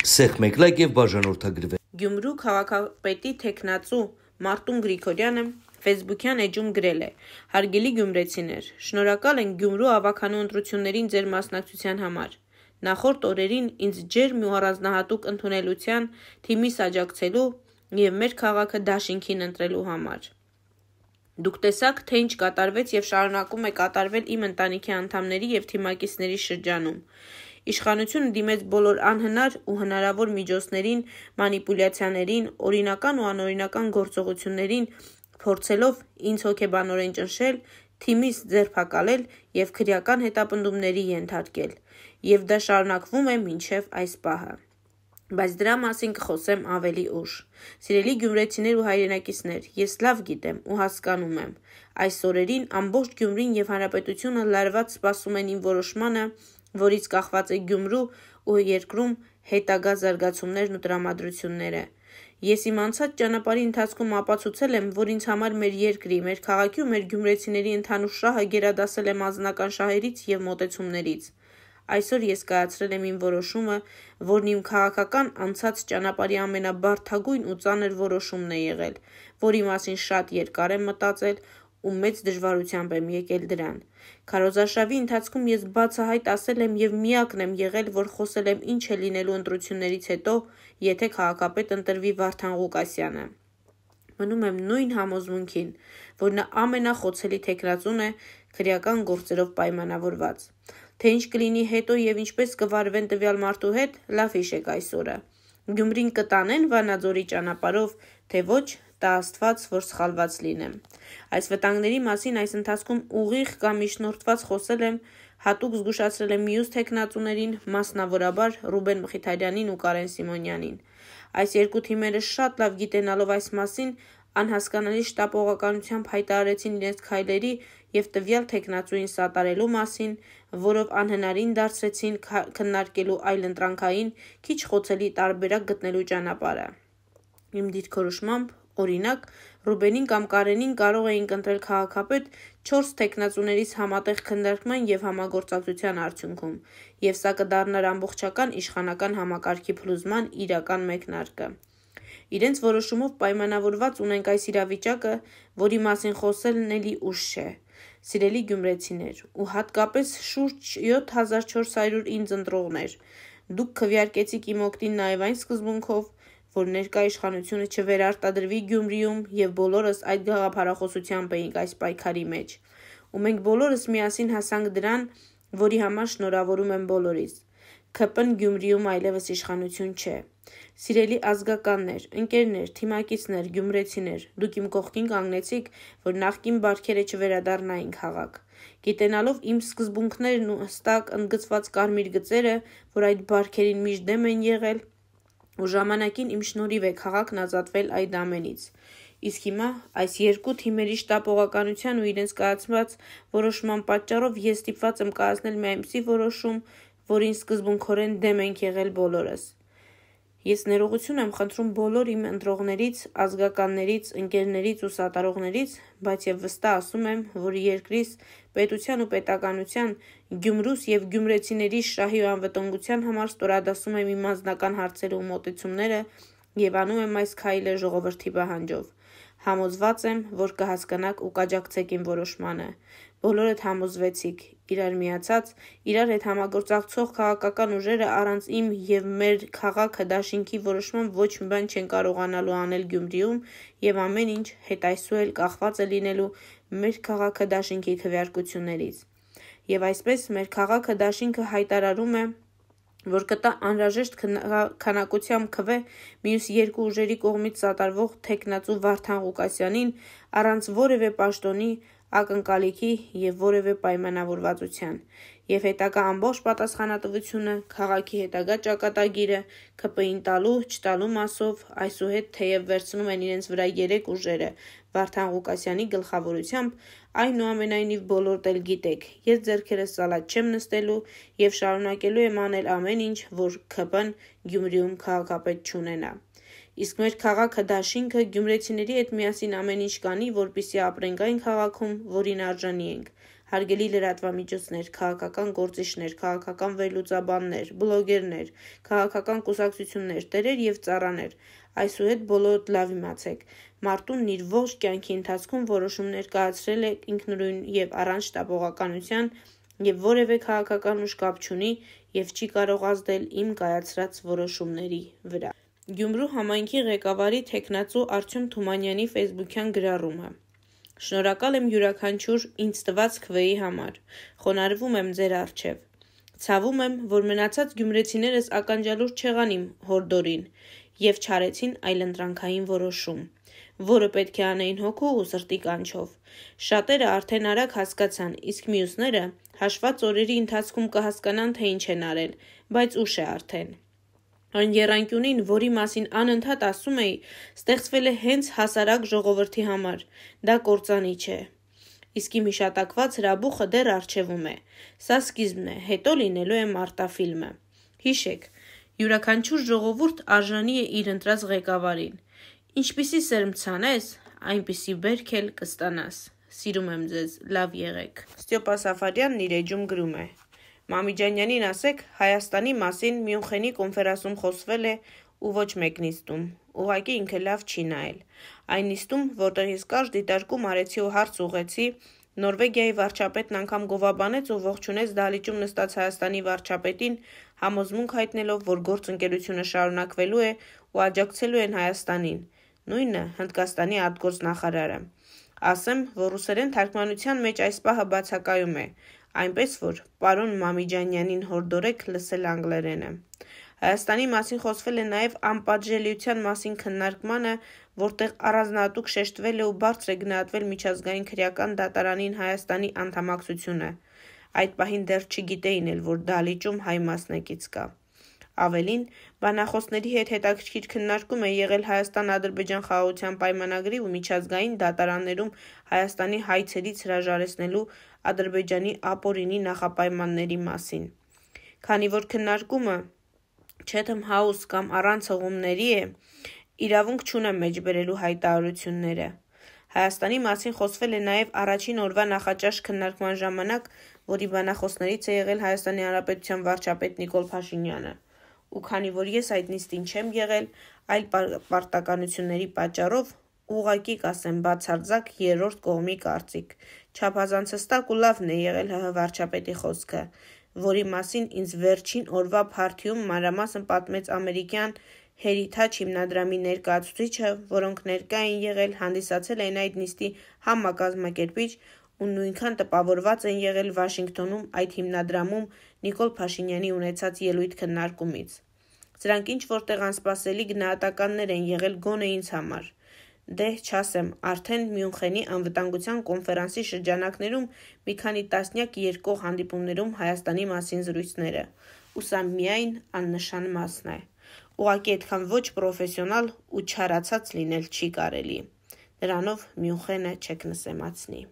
սեղմեկլակ եւ բաժանորդագրվեն։ Գյումրու քաղաքապետի թեկնածու Մարտուն Գրիգորյանը Facebook-յան էջում գրել է. «Հարգելի գյումրեցիներ, շնորհակալ ենք Գյումրու ավագանու ընտրություններին ձեր մասնակցության համար։ Նախորդ օրերին ինձ ջերմ ու առանձնահատուկ ընդունելության թիմիս աջակցելու եւ մեր քաղաքը դաշինքին ընտրելու համար։ Դուք տեսաք, թե ինչ կատարվեց եւ շարունակում է կատարվել իմ ընտանիքի անդամների եւ թիմակիցների շրջանում։ Իշխանությունը դիմեց բոլոր անհնար ու հնարավոր միջոցներին, մանիպուլյացիաներին, օրինական ու անօրինական գործողություններին, փորձելով ինձ հոգեբանորեն ճնշել, թիմիս ձերբակալել եւ քրեական հետապնդումների ենթարկել, եւ դա շարունակվում է մինչեւ այս պահը։ Բայց դրա մասին կխոսեմ ավելի ուշ։ Սիրելի գյումրեցիներ ու հայրենակիցներ, ես լավ գիտեմ ու հասկանում եմ։ Այս օրերին ամբողջ Գյումրին եւ հանրապետությունը լարված սպասում են իմ որոշմանը, որից կախված է Գյումրու ու երկրում հետագա զարգացումներն ու տրամադրությունները։ Ես իմ անցած ճանապարհի ընթացքում ապացուցել եմ, որ ինձ համար մեր երկրի, մեր քաղաքի ու մեր գյումրեցիների ընդհանուր շահը գերադասել եմ անձնական շահերից եւ մոտեցումներից։ Այսօր ես կայացրել եմ իմ որոշումը, որն իմ քաղաքական անցած ճանապարհի ամենաբարդագույն ու ծանր որոշումն է եղել, որի մասին շատ երկար եմ մտածել ու մեծ դժվարությամբ եմ եկել դրան։ Քարոզարշավի ընթացքում ես բացահայտ ասել եմ եւ միակն եմ եղել, որ խոսել եմ ինչ է լինելու ընտրություններից հետո, եթե քաղաքապետ ընտրվի Վարդան Ղուկասյանը։ Մնում եմ նույն համոզմունքին, որ նա ամենախոցելի թեկնածուն է, քրեական գործերով պայմանավորված։ Թե ինչ կլինի հետո եւ ինչպես կվարվեն տվյալ մարդու հետ, լավ հիշեք այսօրը։ Գյումրին կտանեն Վանաձորի ճանապարհով, թե ոչ, տա Աստված, որ սխալված լինեմ։ Այս վտանգների մասին այս ընթացքում ուղիղ կամ միջնորդված խոսել եմ, հատուկ զգուշացրել եմ մյուս թեկնածուներին, մասնավորաբար Ռուբեն Մխիթարյանին ու Կարեն Սիմոնյանին։ Այս երկու թիմերը շատ լավ գիտենալով այս մասին, անհասկանալի շտապողականությամբ հայտարարեցին իրենց քայլերի եւ տվյալ թեկնածուին սատարելու մասին, որով անհնարին դարձրեցին քննարկելու այլընտրանքային, քիչ խոցելի տարբերակ գտնելու ճանապարհը։ Իմ դիրքորոշմամբ, օրինակ, Ռուբենին կամ Կարենին կարող էինք ընտրել քաղաքապետ 4 թեկնածուներից համատեղ քննարկման եւ համագործակցության արդյունքում, եւ սա կդառնար ամբողջական իշխանական համակարգի փլուզման իրական մեկնարկը։ Իրենց որոշումով պայմանավորված ունենք այս իրավիճակը, որի մասին խոսելն էլի ուշ չէ։ Սիրելի գյումրեցիներ, ու հատկապես շուրջ 7400 ինձ ընտրողներ, դուք քվեարկեցիք իմ օգտին նաեւ այն սկզբունքով, որ ներկա իշխանությունը չվերարտադրվի Գյումրիում եւ բոլորս այդ գաղափարախոսությամբ էինք այս պայքարի մեջ։ Ու մենք բոլորս միասին հասանք դրան, որի համար շնորհավորում եմ բոլորիս։ ՔՊ-ն Գյումրիում այլևս իշխանություն չէ։ Սիրելի ազգականներ, ընկերներ, թիմակիցներ, գյումրեցիներ, դուք իմ կողքին կանգնեցիք, որ նախկին բարքերը չվերադառնային քաղաք։ Գիտենալով իմ սկզբունքներն ու հստակ ընդգծված կարմիր գծերը, որ այդ բարքերին միշտ դեմ են եղել, ու ժամանակին իմ շնորհիվ է քաղաքն ազատվել այդ ամենից։ Իսկ հիմա այս երկու թիմերի շտապողականության ու իրենց կայացված որոշման պատճառով ես ստիպված եմ կայացնել մի այնպիսի որոշում, որին սկզբունքորեն դեմ ենք եղել բոլորս։ Ես ներողություն եմ խնդրում բոլոր իմ ընտրողներից, ազգականներից, ընկերներից ու սատարողներից, բայց եւ վստահ ասում եմ, որ երկրիս, պետության ու պետականության, Գյումրուս եւ գյումրեցիների շահի ու անվտանգության համար ստորադասում եմ իմ անձնական հարցերը ու մոտեցումները եւ անում եմ այս քայլը ժողովրդի պահանջով։ Համոզված եմ, որ կհասկանաք ու կաջակցեք իմ որոշմանը։ Բոլորդ համոզվեցիք, իրար միացած, իրար հետ համագործակցող քաղաքական ուժերը առանց իմ եւ մեր քաղաքը դաշինքի որոշման ոչ մի բան չեն կարողանալու անել Գյումրիում եւ ամեն ինչ հետայսու էլ կախված է լինելու մեր քաղաքը դաշինքի քվեարկություններից։ Եվ այսպես մեր քաղաքը դաշինքը հայտարարում է, որ կտա անհրաժեշտ քանակությամբ քվե մյուս երկու ուժերի կողմից սատարվող թեկնածու Վարդան Ղուկասյանին առանց որևէ պաշտոնի, ակնկալիքի եւ որևէ պայմանավորվածության, եւ հետագա ամբողջ պատասխանատվությունը քաղաքի հետագա ճակատագիրը ՔՊ-ին տալու, չտալու մասով այսուհետ թեև վերցնում են իրենց վրա 3 ուժերը Վարդան Ղուկասյանի գլխավորությամբ, այնուամենայնիվ բոլորդ էլ գիտեք, ես ձեռքերս սալատ չեմ նստելու եւ շարունակելու եմ անել ամեն ինչ, որ ՔՊ-ն Գյումրիում քաղաքապետ չունենա։ Իսկ մեր քաղաքը դաշինքը գյումրեցիների հետ միասին ամեն ինչ կանի, որպեսզի ապրենք այն քաղաքում, որին արժանի ենք։ Հարգելի լրատվամիջոցներ, քաղաքական գործիչներ, քաղաքական վերլուծաբաններ, բլոգերներ, քաղաքական կուսակցություններ, տերեր և ծառաներ, այսուհետ բոլորդ լավ իմացեք, Մարտունն իր ողջ կյանքի ընթացքում որոշումներ կայացրել է ինքնուրույն և առանց շտապողականության և որևէ քաղաքական ուժ կապ չունի և չի կարող ազդել իմ կայացրած որոշումների վրա։ Գյումրու համայնքի ղեկավարի թեկնածու Արտյոմ Թումանյանի ֆեյսբուքյան գրառումը։ Շնորհակալ եմ յուրաքանչյուր ինձ տված քվեի համար, խոնարհվում եմ ձեր առջև։ Ցավում եմ, որ մնացած գյումրեցիներս ականջալուր չեղան իմ հորդորին և չարեցին այլընտրանքային որոշում, որը պետք է անեին հոգու ու սրտի կանչով։ Շատերը արդեն արագ հասկացան, իսկ մյուսները հաշված օրերի ընթացքում կհասկանան, թե ինչ են արել, բայց ուշ է արդեն։ Այն եռանկյունին, որի մասին անընդհատ ասում էի, ստեղծվել է հենց հասարակ ժողովրդի համար, դա կործանի չէ։ Իսկ իմ հիշատակված հրաբուխը դեռ առջևում է։ Սա սկիզբն է, հետո լինելու է մարտաֆիլմը։ Հիշեք, յուրաքանչյուր ժողովուրդ արժանի է իր ընտրած ղեկավարին։ Ինչպիսի սերմ ցանես, այնպիսի բերք էլ կստանաս։ Սիրում եմ ձեզ, լավ եղեք։ Ստյոպա Սաֆարյանն իր էջում գրում է. Մամիջանյանին ասեք, Հայաստանի մասին Մյունխենի կոնֆերանսում խոսվել է ու ոչ մեկ նիստում, ուղղակի ինքը լավ չի նայել։ Այն նիստում, որտեղ ես կարճ դիտարկում արեցի ու հարց ուղղեցի, Նորվեգիայի վարչապետն անգամ գովաբանեց ու ողջունեց դահլիճում նստած Հայաստանի վարչապետին, համոզմունք հայտնելով, որ գործընկերությունը շարունակվելու է ու աջակցելու են Հայաստանին, նույնը Հնդկաստանի արտգործնախարարը։ Ասեմ, որ ռուսերեն թարգմանության մեջ այս պահը բացակայում է, այնպես որ պարոն Մամիջանյանին հորդորեք լսել անգլերենը։ Հայաստանի մասին խոսվել է նաև անպատժելիության մասին քննարկմանը, որտեղ առանձնահատուկ շեշտվել է ու բարձր է գնահատվել միջազգային քրեական դատարանին Հայաստանի անդամակցությունը։ Այդ պահին դեռ չգիտեին էլ, որ դահլիճում հայ մասնակից կա։ Ավելին, բանախոսների հետ հետաքրքիր քննարկում է եղել Հայաստան-Ադրբեջան խաղաղության պայմանագրի ու միջազգային դատարաններում Հայաստանի հայցերից հրաժարեցնելու Ադրբեջանի ապօրինի նախապայմանների մասին։ Քանի որ քննարկումը Chatham House կամ առանց հղումների է, իրավունք չունեմ մեջբերելու հայտարարությունները։ Հայաստանի մասին խոսվել է նաև առաջին օրվա նախաճաշ քննարկման ժամանակ, որի բանախոսներից է եղել Հայաստանի Հանրապետության վարչապետ Նիկոլ Փաշինյանը։ Ու քանի որ ես այդ նիստին չեմ եղել, այլ պարտականությունների պատճառով, ուղղակի կասեմ բացարձակ երրորդ կողմի կարծիք, չափազանց հստակ ու լավն է եղել ՀՀ վարչապետի խոսքը, որի մասին ինձ վերջին օրվա փարթիում մանրամասն պատմեց ամերիկյան Heritage հիմնադրամի ներկայացուցիչը, որոնք ներկա էին եղել, հանդիսացել էին այդ նիստի համակազմակերպիչ ու նույնքան տպավորված են եղել Վաշինգտոնում այդ հիմնադրամում Նիկոլ Փաշինյանի ունեցած ելույթ քննարկումից։ Սրանք ինչ-որտեղ անսպասելի գնահատականներ են եղել գոնե ինձ համար։ Դե չասեմ, արդեն Մյունխենի անվտանգության կոնֆերանսի շրջանակներում մի քանի տասնյակ երկկողմ հանդիպումներում Հայաստանի մասին զրույցները, ու սա միայն աննշան մասն է։ Ուղղակի այդքան ոչ պրոֆեսիոնալ ու չարացած լինել չի կարելի։ Դրանով Մյունխենը չեք նսեմացնի։